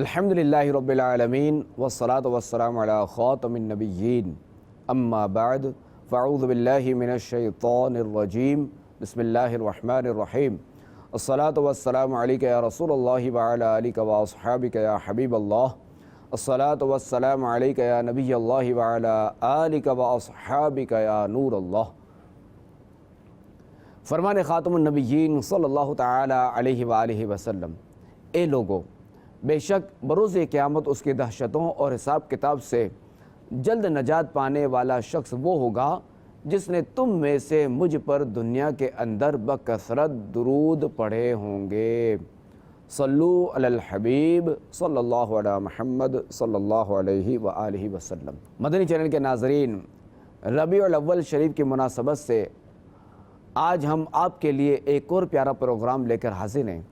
الحمدللہ رب العالمین والصلاة والسلام علی خاتم النبیین اما بعد فاعوذ باللہ من الشیطان الرجیم بسم اللہ الرحمن الرحیم الصلاة والسلام علیک یا رسول اللہ وعلی آلک واصحابک یا حبیب اللہ الصلاة والسلام علیک یا نبی اللہ وعلی آلک واصحابک یا نور اللہ۔ فرمان خاتم النبیین صلی اللہ تعالی علیہ وآلہ وسلم، اے لوگو، بے شک بروز قیامت اس کی دہشتوں اور حساب کتاب سے جلد نجات پانے والا شخص وہ ہوگا جس نے تم میں سے مجھ پر دنیا کے اندر بکثرت درود پڑھے ہوں گے۔ صلو علی الحبیب صلی اللہ علی محمد صلی اللہ علیہ وآلہ وسلم۔ مدنی چینل کے ناظرین، ربیع الاول شریف کی مناسبت سے آج ہم آپ کے لیے ایک اور پیارا پروگرام لے کر حاضر ہیں،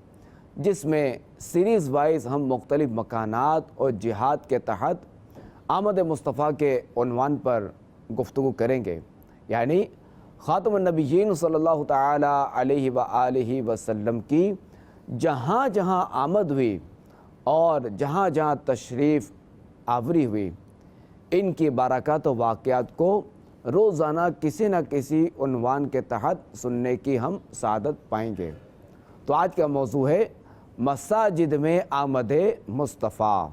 جس میں سیریز وائز ہم مختلف مکانات اور جہاد کے تحت آمد مصطفیٰ کے عنوان پر گفتگو کریں گے، یعنی خاتم النبیین صلی اللہ تعالی علیہ وآلہ وسلم کی جہاں جہاں آمد ہوئی اور جہاں جہاں تشریف آوری ہوئی، ان کی برکات و واقعات کو روزانہ کسی نہ کسی عنوان کے تحت سننے کی ہم سعادت پائیں گے۔ تو آج کا موضوع ہے مساجد میں آمد مصطفیٰ۔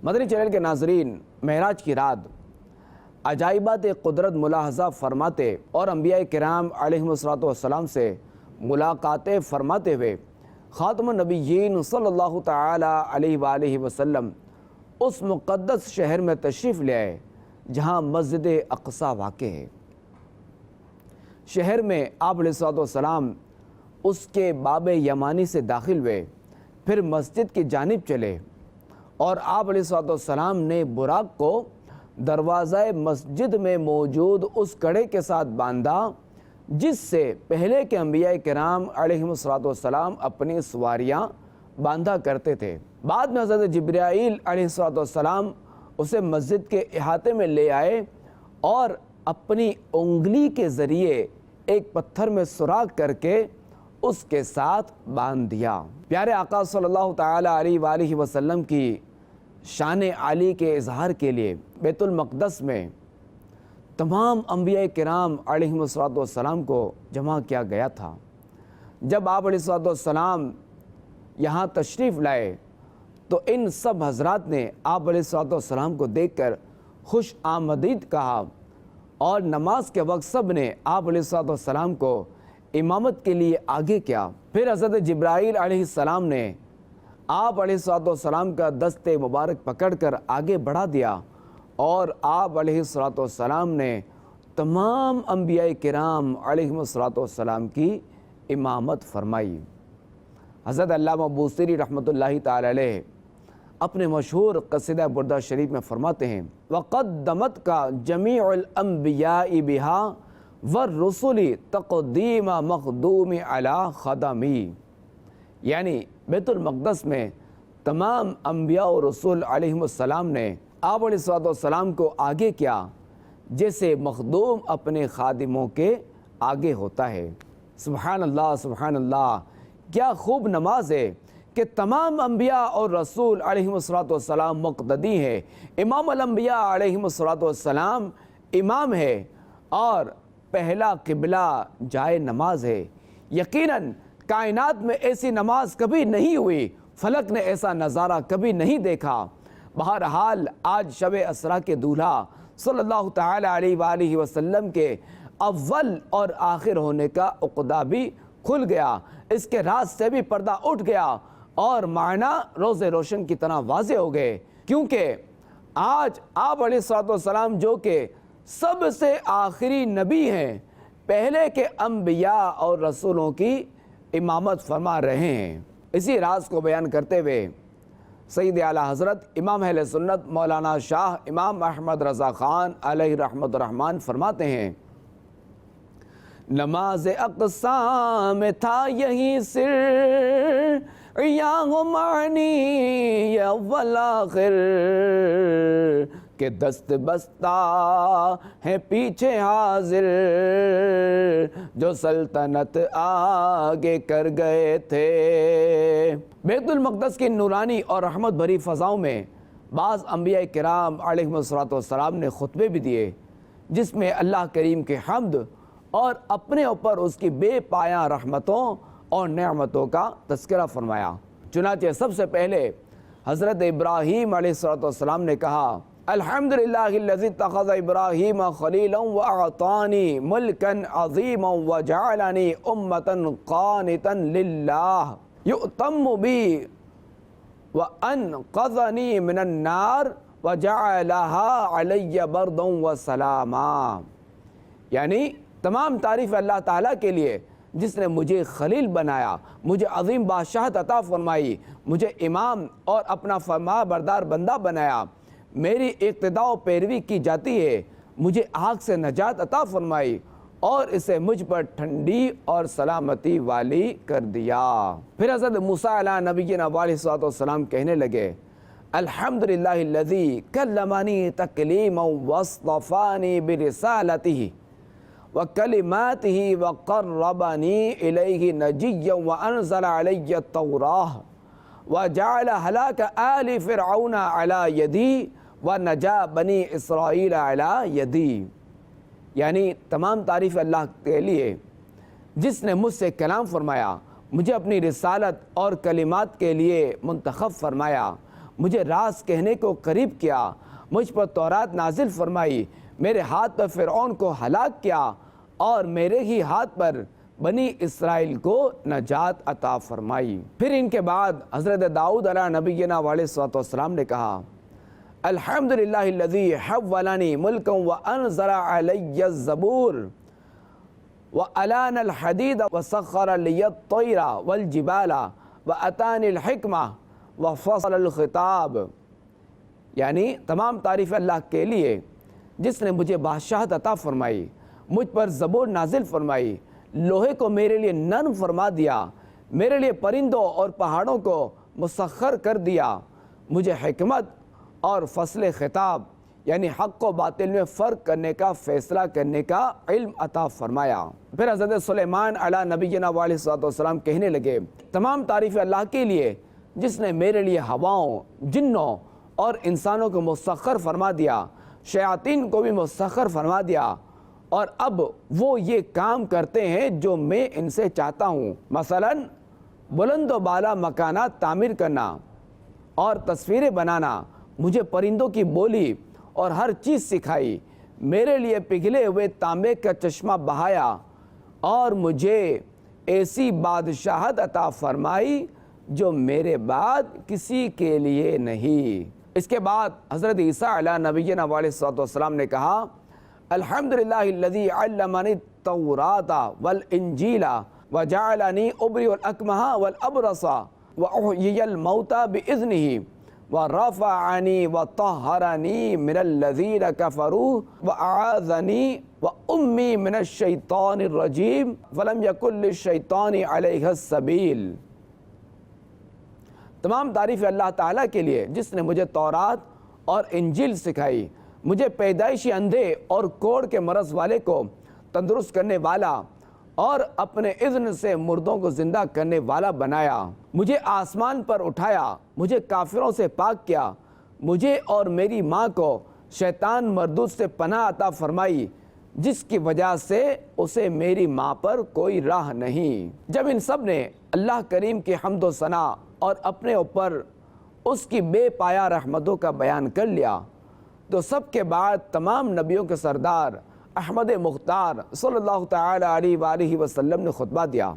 مدنی چینل کے ناظرین، معراج کی رات عجائبات قدرت ملاحظہ فرماتے اور انبیاء کرام علیہ السلام سے ملاقاتیں فرماتے ہوئے خاتم النبیین صلی اللہ تعالی علیہ وآلہ وسلم اس مقدس شہر میں تشریف لے آئے جہاں مسجد اقصی واقع ہے۔ شہر میں آپ علیہ السلام اس کے باب یمانی سے داخل ہوئے، پھر مسجد کی جانب چلے اور آپ علیہ السلام نے براق کو دروازہ مسجد میں موجود اس کڑے کے ساتھ باندھا جس سے پہلے کے انبیاء کرام علیہ السلام اپنی سواریاں باندھا کرتے تھے۔ بعد میں حضرت جبرائیل علیہ السلام اسے مسجد کے احاطے میں لے آئے اور اپنی انگلی کے ذریعے ایک پتھر میں سوراخ کر کے اس کے ساتھ باندھ دیا۔ پیارے آقا صلی اللہ تعالی علیہ وآلہ وسلم کی شان عالی کے اظہار کے لیے بیت المقدس میں تمام انبیاء کرام علیہ السلام کو جمع کیا گیا تھا۔ جب آپ علیہ السلام یہاں تشریف لائے تو ان سب حضرات نے آپ علیہ السلام کو دیکھ کر خوش آمدید کہا اور نماز کے وقت سب نے آپ علیہ السلام کو امامت کے لیے آگے کیا۔ پھر حضرت جبرائیل علیہ السلام نے آپ علیہ السلام کا دست مبارک پکڑ کر آگے بڑھا دیا اور آپ علیہ السلام نے تمام انبیاء کرام علیہ السلام کی امامت فرمائی۔ حضرت علامہ بوصیری رحمۃ اللہ تعالی علیہ اپنے مشہور قصیدہ بردہ شریف میں فرماتے ہیں، وَقَدَّمَتْ کا جَمِيعُ الْأَنْبِيَاءِ بِهَا وَالرُّسُلِ تَقْدِيمَ مَخْدُومِ عَلَى خَدَمِي، یعنی بیت المقدس میں تمام انبیاء و رسول علیہ السلام نے آپ علیہ السلام کو آگے کیا جیسے مخدوم اپنے خادموں کے آگے ہوتا ہے۔ سبحان اللہ، سبحان اللہ، کیا خوب نماز ہے کہ تمام انبیاء اور رسول علیہ السلام مقتدی ہے، امام الانبیاء علیہ السلام امام ہے اور پہلا قبلہ جائے نماز ہے۔ یقیناً کائنات میں ایسی نماز کبھی نہیں ہوئی، فلک نے ایسا نظارہ کبھی نہیں دیکھا۔ بہرحال آج شب اسریٰ کے دولہا صلی اللہ تعالی علیہ وآلہ وسلم کے اول اور آخر ہونے کا عقدہ بھی کھل گیا، اس کے راز سے بھی پردہ اٹھ گیا اور معنی روز روشن کی طرح واضح ہو گئے، کیونکہ آج آپ علیہ السلام جو کہ سب سے آخری نبی ہیں، پہلے کے انبیاء اور رسولوں کی امامت فرما رہے ہیں۔ اسی راز کو بیان کرتے ہوئے سید اعلیٰ حضرت امام اہل سنت مولانا شاہ امام احمد رضا خان علیہ رحمت الرحمن فرماتے ہیں، نماز اقصیٰ میں تھا یہی سر یا معنی یا اول آخر، کہ دست بستہ ہیں پیچھے حاضر، جو سلطنت آگے کر گئے تھے۔ بیت المقدس کی نورانی اور رحمت بھری فضاؤں میں بعض انبیاء کرام علیہم السلام نے خطبے بھی دیے، جس میں اللہ کریم کے حمد اور اپنے اوپر اس کی بے پایاں رحمتوں اور نعمتوں کا تذکرہ فرمایا۔ چنانچہ سب سے پہلے حضرت ابراہیم علیہ السلام نے کہا، الحمدللہ الذی اتخذ ابراہیم خلیلا واعطانی ملکا عظیما وجعلنی امتا قانتا للہ یؤتم بی وانقذنی من النار وجعلها علی بردا وسلاما۔ یعنی تمام تعریف اللہ تعالیٰ کے لیے جس نے مجھے خلیل بنایا، مجھے عظیم بادشاہت عطا فرمائی، مجھے امام اور اپنا فرما بردار بندہ بنایا، میری اقتداء و پیروی کی جاتی ہے، مجھے آگ سے نجات عطا فرمائی اور اسے مجھ پر ٹھنڈی اور سلامتی والی کر دیا۔ پھر حضرت موسیٰ علیہ نبینا علیہ السلام کہنے لگے، الحمدللہ الذی کلمنی تکلیما واصطفانی برسالتہ وکلماتہ وقربنی الیہ نجیا وانزل علی التوراۃ وجعل ہلاک آل فرعون علی یدی ونجا بنی اسرائیل علی یدی۔ یعنی تمام تعریف اللہ کے لیے جس نے مجھ سے کلام فرمایا، مجھے اپنی رسالت اور کلمات کے لیے منتخب فرمایا، مجھے راز کہنے کو قریب کیا، مجھ پر تورات نازل فرمائی، میرے ہاتھ پر فرعون کو ہلاک کیا اور میرے ہی ہاتھ پر بنی اسرائیل کو نجات عطا فرمائی۔ پھر ان کے بعد حضرت داؤد علیہ نبینا علیہ السلام نے کہا، الحمدللہ الذی حولنی ملکا وانزل علی الزبور وَأَلَانَ الْحَدِيدَ وَسَخَّرَ لِيَ الطَّيْرَ وَالْجِبَالَ وَأَتَانِ الْحِكْمَةَ وَفَصَلَ الْخِطَابَ۔ یعنی تمام تعریف اللہ کے لیے جس نے مجھے بادشاہت عطا فرمائی، مجھ پر زبور نازل فرمائی، لوہے کو میرے لیے نرم فرما دیا، میرے لیے پرندوں اور پہاڑوں کو مسخر کر دیا، مجھے حکمت اور فصل خطاب یعنی حق و باطل میں فرق کرنے کا فیصلہ کرنے کا علم عطا فرمایا۔ پھر حضرت سلیمان علیہ نبینا علیہ السلام کہنے لگے، تمام تعریف اللہ کے لیے جس نے میرے لیے ہواؤں، جنوں اور انسانوں کو مسخر فرما دیا، شیاطین کو بھی مسخر فرما دیا، اور اب وہ یہ کام کرتے ہیں جو میں ان سے چاہتا ہوں، مثلا بلند و بالا مکانات تعمیر کرنا اور تصویریں بنانا، مجھے پرندوں کی بولی اور ہر چیز سکھائی، میرے لیے پگھلے ہوئے تانبے کا چشمہ بہایا اور مجھے ایسی بادشاہت عطا فرمائی جو میرے بعد کسی کے لیے نہیں۔ اس کے بعد حضرت عیسیٰ علیہ نبینا علیہ السلام نے کہا، الحمدللہ الذی علمنی التوراۃ والانجیل وجعلنی ابرئ الاکمہ والابرص واحیی الموتى باذنہ ورفعنی وطہرنی من الذین کفروا واعاذنی وامی من الشیطان الرجیم فلم یکن للشیطان علیہ السبیل۔ تمام تعریف اللہ تعالیٰ کے لیے جس نے مجھے تورات اور انجیل سکھائی، مجھے پیدائشی اندھے اور کوڑ کے مرض والے کو تندرست کرنے والا اور اپنے اذن سے مردوں کو زندہ کرنے والا بنایا، مجھے آسمان پر اٹھایا، مجھے کافروں سے پاک کیا، مجھے اور میری ماں کو شیطان مردود سے پناہ عطا فرمائی، جس کی وجہ سے اسے میری ماں پر کوئی راہ نہیں۔ جب ان سب نے اللہ کریم کی حمد و ثنا اور اپنے اوپر اس کی بے پایہ رحمتوں کا بیان کر لیا، تو سب کے بعد تمام نبیوں کے سردار احمد مختار صلی اللہ تعالی علیہ وآلہ وسلم نے خطبہ دیا۔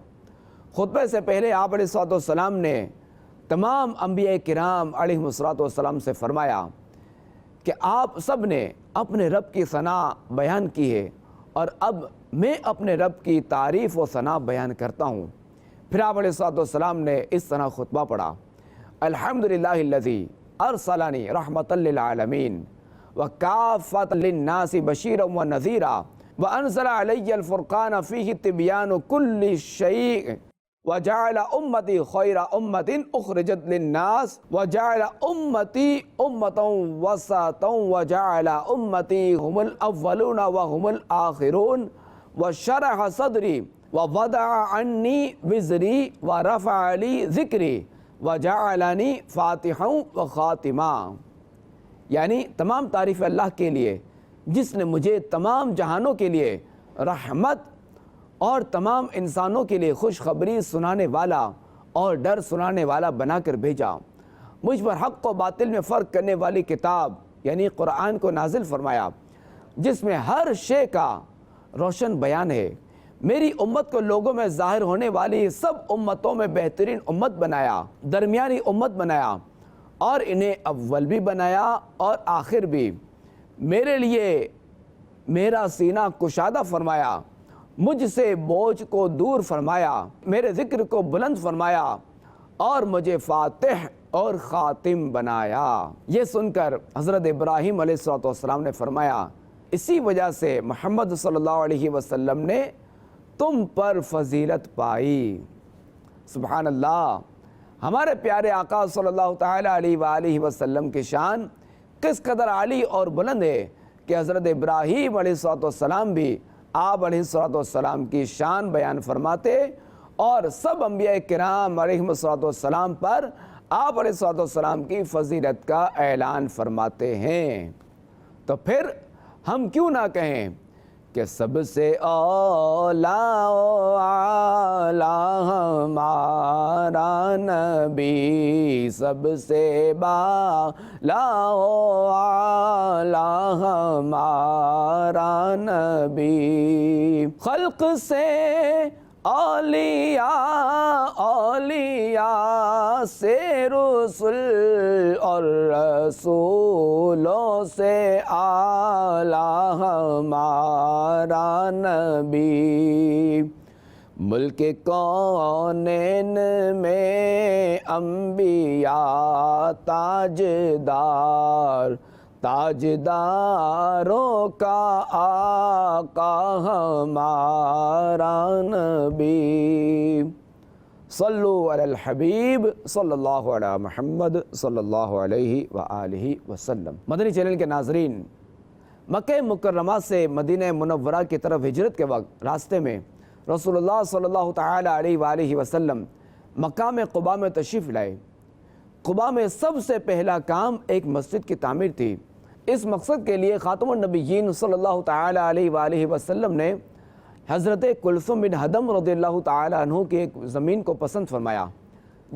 خطبے سے پہلے آپ علیہ السلام نے تمام انبیاء کرام علیہ السلام سے فرمایا کہ آپ سب نے اپنے رب کی ثنا بیان کی ہے، اور اب میں اپنے رب کی تعریف و ثنا بیان کرتا ہوں۔ پھر آپ علیہ السلام نے اس طرح خطبہ پڑھا، الحمدللہ الذی ارسلنی رحمتا للعالمین وکافۃ للناس بشیرا ونذیرا وانزل علی الفرقان فیہ تبیان کل شیء وجعل امتی خیر امت اخرجت للناس وجعل امتی امتا وسطا وجعل امتی هم الاولون وهم الاخرون وشرح صدری ووضع عنی وزری ورفع لی ذکری وجعلنی فاتحا وخاتما۔ یعنی تمام تعریف اللہ کے لیے جس نے مجھے تمام جہانوں کے لیے رحمت اور تمام انسانوں کے لیے خوشخبری سنانے والا اور ڈر سنانے والا بنا کر بھیجا، مجھ پر حق و باطل میں فرق کرنے والی کتاب یعنی قرآن کو نازل فرمایا جس میں ہر شے کا روشن بیان ہے، میری امت کو لوگوں میں ظاہر ہونے والی سب امتوں میں بہترین امت بنایا، درمیانی امت بنایا اور انہیں اول بھی بنایا اور آخر بھی، میرے لیے میرا سینہ کشادہ فرمایا، مجھ سے بوجھ کو دور فرمایا، میرے ذکر کو بلند فرمایا اور مجھے فاتح اور خاتم بنایا۔ یہ سن کر حضرت ابراہیم علیہ السلام نے فرمایا، اسی وجہ سے محمد صلی اللہ علیہ وسلم نے تم پر فضیلت پائی۔ سبحان اللہ، ہمارے پیارے آقا صلی اللہ تعالیٰ علیہ وآلہ وسلم کی شان کس قدر عالی اور بلند ہے کہ حضرت ابراہیم علیہ السلام بھی آپ علیہ السلام کی شان بیان فرماتے اور سب انبیاء کرام علیہ السلام پر آپ علیہ السلام کی فضیلت کا اعلان فرماتے ہیں۔ تو پھر ہم کیوں نہ کہیں کہ سب سے اولا و اعلیٰ ہمارا نبی، سب سے بالا و اعلیٰ ہمارا نبی، خلق سے اولیاء، اولیاء سے رسول اور رسولوں سے اعلیٰ ہمارا نبی، ملک کونین میں انبیاء تاجدار، تاجداروں کا آقا ہمارا نبی۔ صلو علی الحبیب صلی اللہ علی محمد صلی اللہ علیہ وآلہ وسلم۔ مدنی چینل کے ناظرین، مکہ مکرمہ سے مدینہ منورہ کی طرف ہجرت کے وقت راستے میں رسول اللہ صلی اللہ تعالیٰ علیہ وآلہ وسلم مقام قباء میں تشریف لائے۔ قباء میں سب سے پہلا کام ایک مسجد کی تعمیر تھی۔ اس مقصد کے لیے خاتم النبیین صلی اللہ تعالیٰ علیہ وآلہ وسلم نے حضرت کلثوم بن حدم رضی اللہ تعالیٰ عنہ کی ایک زمین کو پسند فرمایا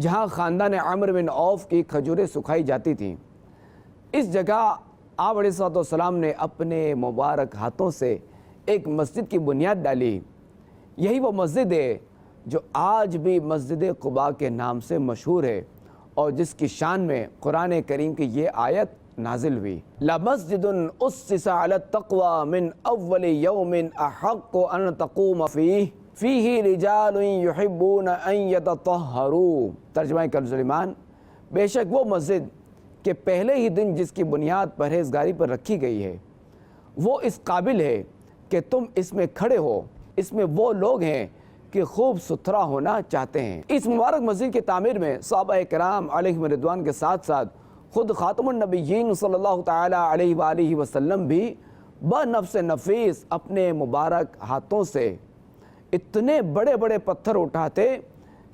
جہاں خاندان عمرو بن عوف کی کھجوریں سکھائی جاتی تھیں۔ اس جگہ آپ علیہ السلام نے اپنے مبارک ہاتھوں سے ایک مسجد کی بنیاد ڈالی۔ یہی وہ مسجد ہے جو آج بھی مسجد قباء کے نام سے مشہور ہے اور جس کی شان میں قرآن کریم کی یہ آیت نازل ہوئی، لَمَسْجِدٌ أُسِّسَ عَلَى التَّقْوَى مِنْ أَوَّلِ يَوْمٍ أَحَقُّ أَن تَقُومَ فِيهِ رِجَالٌ يُحِبُّونَ أَن يَتَطَهَّرُوا۔ ترجمہ کنز ایمان، بے شک وہ مسجد کہ پہلے ہی دن جس کی بنیاد پرہیزگاری پر رکھی گئی ہے، وہ اس قابل ہے کہ تم اس میں کھڑے ہو، اس میں وہ لوگ ہیں کہ خوب ستھرا ہونا چاہتے ہیں۔ اس مبارک مسجد کی تعمیر میں صحابہ کرام علیہم رضوان کے ساتھ ساتھ خود خاتم النبیین صلی اللہ تعالیٰ علیہ وآلہ وسلم بھی بنفس نفیس اپنے مبارک ہاتھوں سے اتنے بڑے بڑے پتھر اٹھاتے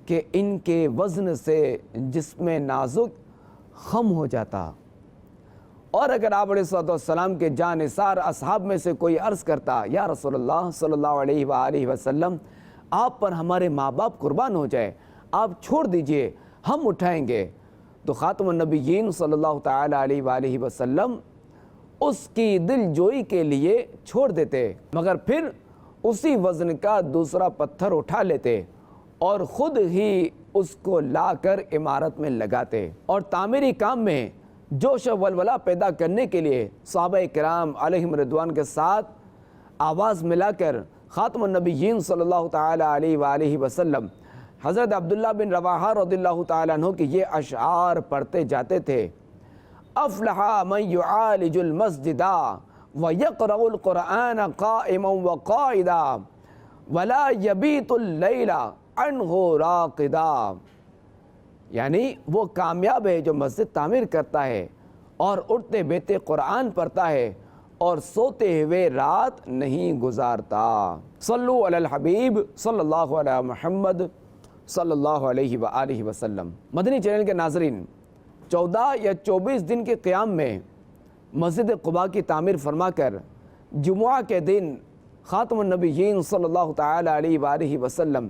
کہ ان کے وزن سے جسم نازک خم ہو جاتا۔ اور اگر آپ علیہ السلام کے جانثار اصحاب میں سے کوئی عرض کرتا، یا رسول اللہ صلی اللہ علیہ وآلہ وسلم، آپ پر ہمارے ماں باپ قربان ہو جائے، آپ چھوڑ دیجئے، ہم اٹھائیں گے، تو خاتم النبیین صلی اللہ تعالیٰ علیہ وآلہ وسلم اس کی دل جوئی کے لیے چھوڑ دیتے، مگر پھر اسی وزن کا دوسرا پتھر اٹھا لیتے اور خود ہی اس کو لا کر عمارت میں لگاتے۔ اور تعمیری کام میں جوش و ولولہ پیدا کرنے کے لیے صحابہ کرام علیہم رضوان کے ساتھ آواز ملا کر خاتم النبیین صلی اللہ تعالیٰ علیہ وآلہ وسلم حضرت عبداللہ بن رواحہ رضی اللہ تعالیٰ عنہ کی یہ اشعار پڑھتے جاتے تھے، افلح من یعالج المسجد ویقرأ القرآن قائما وقائدا ولا یبیت اللیل عنہ راقدا، یعنی وہ کامیاب ہے جو مسجد تعمیر کرتا ہے اور اٹھتے بیٹھتے قرآن پڑھتا ہے اور سوتے ہوئے رات نہیں گزارتا۔ صلو علی الحبیب صلی اللہ علیہ محمد صلی اللہ علیہ وآلہ وسلم۔ مدنی چینل کے ناظرین، 14 یا 24 دن کے قیام میں مسجد قباء کی تعمیر فرما کر جمعہ کے دن خاتم النبیین صلی اللہ تعالی علیہ وآلہ وسلم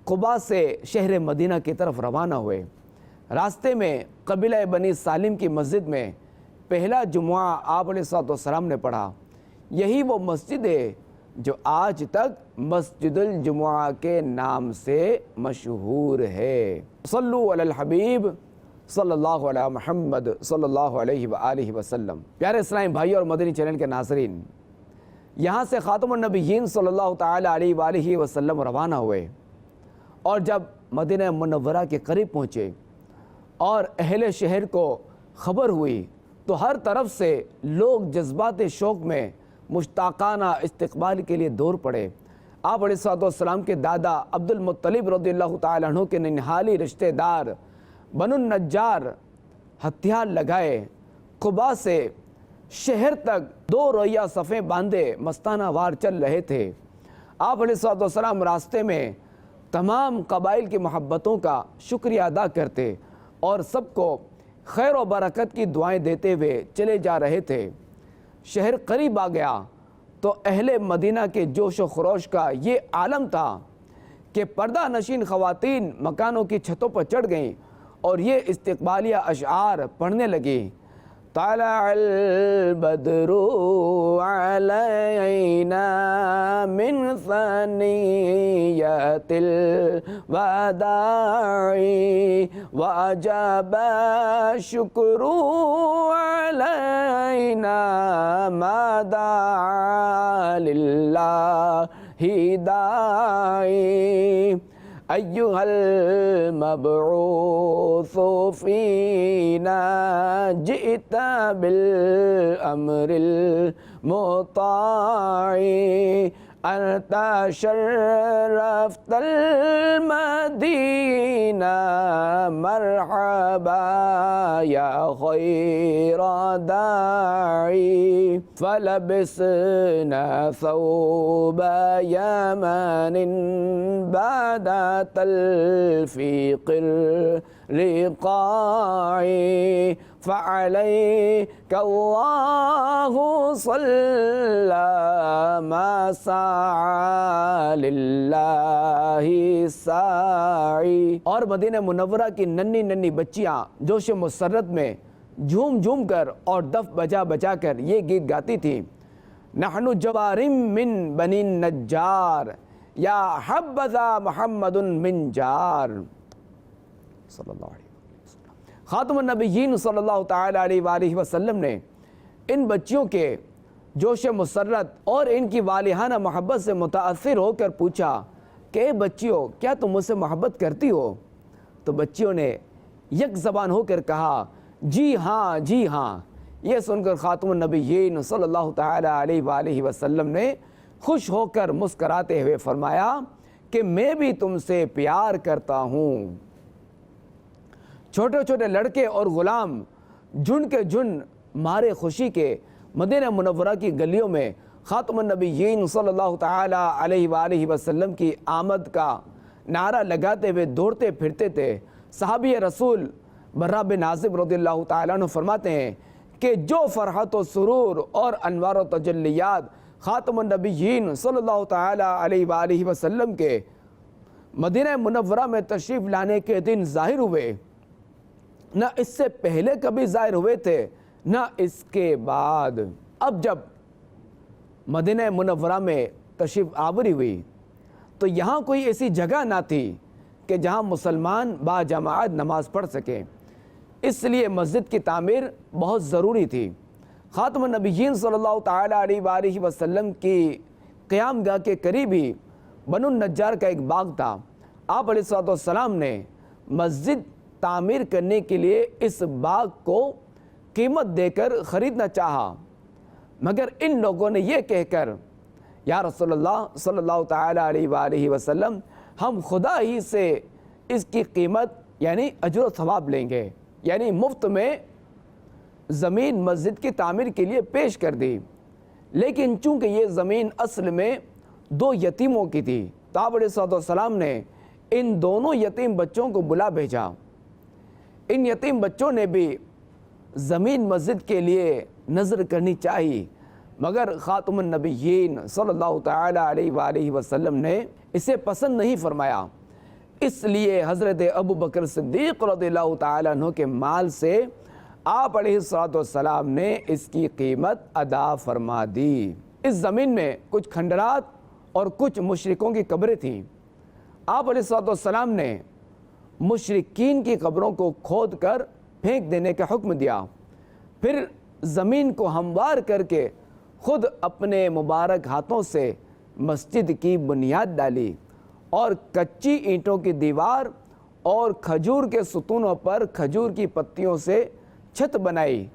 قباء سے شہر مدینہ کی طرف روانہ ہوئے۔ راستے میں قبیلہ بنی سالم کی مسجد میں پہلا جمعہ آپ علیہ السلام نے پڑھا۔ یہی وہ مسجد ہے جو آج تک مسجد الجمعہ کے نام سے مشہور ہے۔ صلو علی الحبیب صلی اللہ علیہ محمد صلی اللہ علیہ وآلہ وسلم۔ پیارے اسلامی بھائی اور مدنی چینل کے ناظرین، یہاں سے خاتم النبیین صلی اللہ تعالی علیہ وآلہ وسلم روانہ ہوئے، اور جب مدینہ منورہ کے قریب پہنچے اور اہل شہر کو خبر ہوئی تو ہر طرف سے لوگ جذبات شوق میں مشتاقانہ استقبال کے لیے دور پڑے۔ آپ علیہ السلام کے دادا عبد المطلب رضی اللہ تعالیٰ عنہ کے ننہالی رشتہ دار بنو النجار ہتھیار لگائے قباء سے شہر تک 2 رویہ صفیں باندھے مستانہ وار چل رہے تھے۔ آپ علیہ السلام راستے میں تمام قبائل کی محبتوں کا شکریہ ادا کرتے اور سب کو خیر و برکت کی دعائیں دیتے ہوئے چلے جا رہے تھے۔ شہر قریب آ گیا تو اہل مدینہ کے جوش و خروش کا یہ عالم تھا کہ پردہ نشین خواتین مکانوں کی چھتوں پر چڑھ گئیں اور یہ استقبالیہ اشعار پڑھنے لگیں۔ طلع البدر علینا من ثنیۃ الوداع وجب الشکر علینا ما دعا للہ داعی ایہا المبعوث فینا جئت بالامر المطاع انت شرفت المدینہ مرحبا یا خیر داعی فلبسنا ثوب یمن بعد تلفیق الرقاع فعلیک اللہ صلی ما سعی للہ ساعی۔ اور مدینہ منورہ کی ننھی ننھی بچیاں جوش مسرت میں جھوم جھوم کر اور دف بجا بجا کر یہ گیت گاتی تھی، نحن جوارم من بنی النجار یا حبذا محمد من جار۔ صلی اللہ علیہ وسلم۔ خاتم النبیین صلی اللہ تعالی علیہ وآلہ وسلم نے ان بچیوں کے جوش مسرت اور ان کی والہانہ محبت سے متاثر ہو کر پوچھا کہ اے بچیوں، کیا تم مجھ سے محبت کرتی ہو؟ تو بچیوں نے یک زبان ہو کر کہا جی ہاں جی ہاں۔ یہ سن کر خاتم النبیین صلی اللہ تعالی علیہ وآلہ وسلم نے خوش ہو کر مسکراتے ہوئے فرمایا کہ میں بھی تم سے پیار کرتا ہوں۔ چھوٹے چھوٹے لڑکے اور غلام جھنڈ کے جھنڈ مارے خوشی کے مدینہ منورہ کی گلیوں میں خاتم النبیین صلی اللہ تعالی علیہ وآلہ وسلم کی آمد کا نعرہ لگاتے ہوئے دوڑتے پھرتے تھے۔ صحابی رسول برہ بن عازب رضی اللہ تعالیٰ عنہ فرماتے ہیں کہ جو فرحت و سرور اور انوار و تجلیات خاتم النبیین صلی اللہ تعالی علیہ وآلہ وسلم کے مدینہ منورہ میں تشریف لانے کے دن ظاہر ہوئے، نہ اس سے پہلے کبھی ظاہر ہوئے تھے نہ اس کے بعد۔ اب جب مدینہ منورہ میں تشریف آوری ہوئی تو یہاں کوئی ایسی جگہ نہ تھی کہ جہاں مسلمان با جماعت نماز پڑھ سکیں، اس لیے مسجد کی تعمیر بہت ضروری تھی۔ خاتم النبیین صلی اللہ تعالی علیہ وآلہ وسلم کی قیام گاہ کے قریب ہی بنو النجار کا ایک باغ تھا۔ آپ علیہ السلام نے مسجد تعمیر کرنے کے لیے اس باغ کو قیمت دے کر خریدنا چاہا، مگر ان لوگوں نے یہ کہہ کر یا رسول اللہ صلی اللہ تعالی علیہ وآلہ وسلم ہم خدا ہی سے اس کی قیمت یعنی اجر و ثواب لیں گے، یعنی مفت میں زمین مسجد کی تعمیر کے لیے پیش کر دی، لیکن چونکہ یہ زمین اصل میں 2 یتیموں کی تھی تو آپ علیہ السلام نے ان دونوں یتیم بچوں کو بلا بھیجا۔ ان یتیم بچوں نے بھی زمین مسجد کے لیے نظر کرنی چاہی، مگر خاتم النبیین صلی اللہ تعالی علیہ وآلہ وسلم نے اسے پسند نہیں فرمایا، اس لیے حضرت ابوبکر صدیق رضی اللہ تعالیٰ عنہ کے مال سے آپ علیہ السلام نے اس کی قیمت ادا فرما دی۔ اس زمین میں کچھ کھنڈرات اور کچھ مشرکوں کی قبریں تھیں۔ آپ علیہ السلام نے مشرکین کی قبروں کو کھود کر پھینک دینے کا حکم دیا، پھر زمین کو ہموار کر کے خود اپنے مبارک ہاتھوں سے مسجد کی بنیاد ڈالی اور کچی اینٹوں کی دیوار اور کھجور کے ستونوں پر کھجور کی پتیوں سے چھت بنائی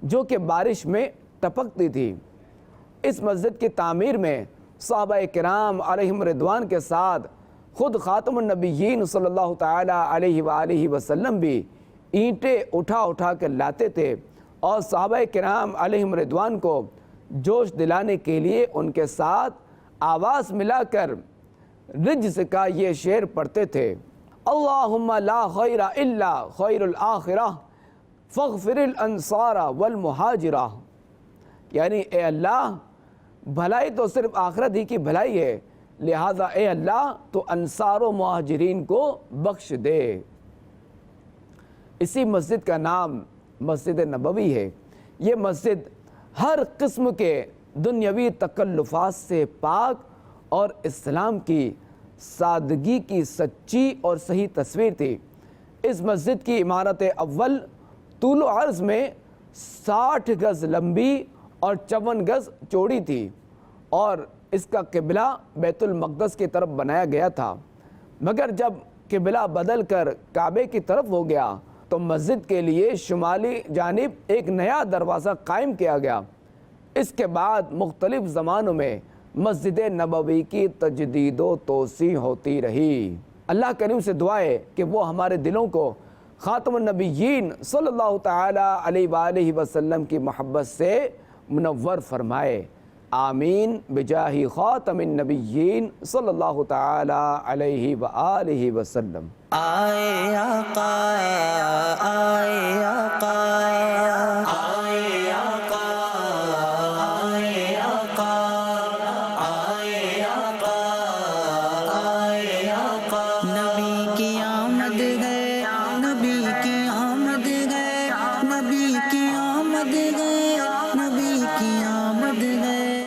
جو کہ بارش میں ٹپکتی تھی۔ اس مسجد کی تعمیر میں صحابہ کرام علیہم رضوان کے ساتھ خود خاتم النبیین صلی اللہ تعالی علیہ وآلہ وسلم بھی اینٹیں اٹھا کر لاتے تھے، اور صحابہ کرام علیہم رضوان کو جوش دلانے کے لیے ان کے ساتھ آواز ملا کر رجز کا یہ شعر پڑھتے تھے: اللہم لا خیر الا خیر الآخرہ فاغفر الانصار والمہاجرہ، یعنی اے اللہ بھلائی تو صرف آخرت ہی کی بھلائی ہے، لہذا اے اللہ تو انصار و مہاجرین کو بخش دے۔ اسی مسجد کا نام مسجد نبوی ہے۔ یہ مسجد ہر قسم کے دنیاوی تکلفات سے پاک اور اسلام کی سادگی کی سچی اور صحیح تصویر تھی۔ اس مسجد کی عمارت اول طول و عرض میں 60 گز لمبی اور 54 گز چوڑی تھی، اور اس کا قبلہ بیت المقدس کی طرف بنایا گیا تھا، مگر جب قبلہ بدل کر کعبے کی طرف ہو گیا تو مسجد کے لیے شمالی جانب ایک نیا دروازہ قائم کیا گیا۔ اس کے بعد مختلف زمانوں میں مسجد نبوی کی تجدید و توسیع ہوتی رہی۔ اللہ کریم سے دعا ہے کہ وہ ہمارے دلوں کو خاتم النبیین صلی اللہ تعالی علیہ وآلہ وسلم کی محبت سے منور فرمائے، آمین بجاہ خاتم النبیین صلی اللہ تعالی علیہ وآلہ وسلم۔ آئے آقا آئے آقا آئے آقا آئے آقا آئے آقا آئے آقا، نبی کی آمد ہے، نبی کی آمد ہے، نبی کی آمد ہے۔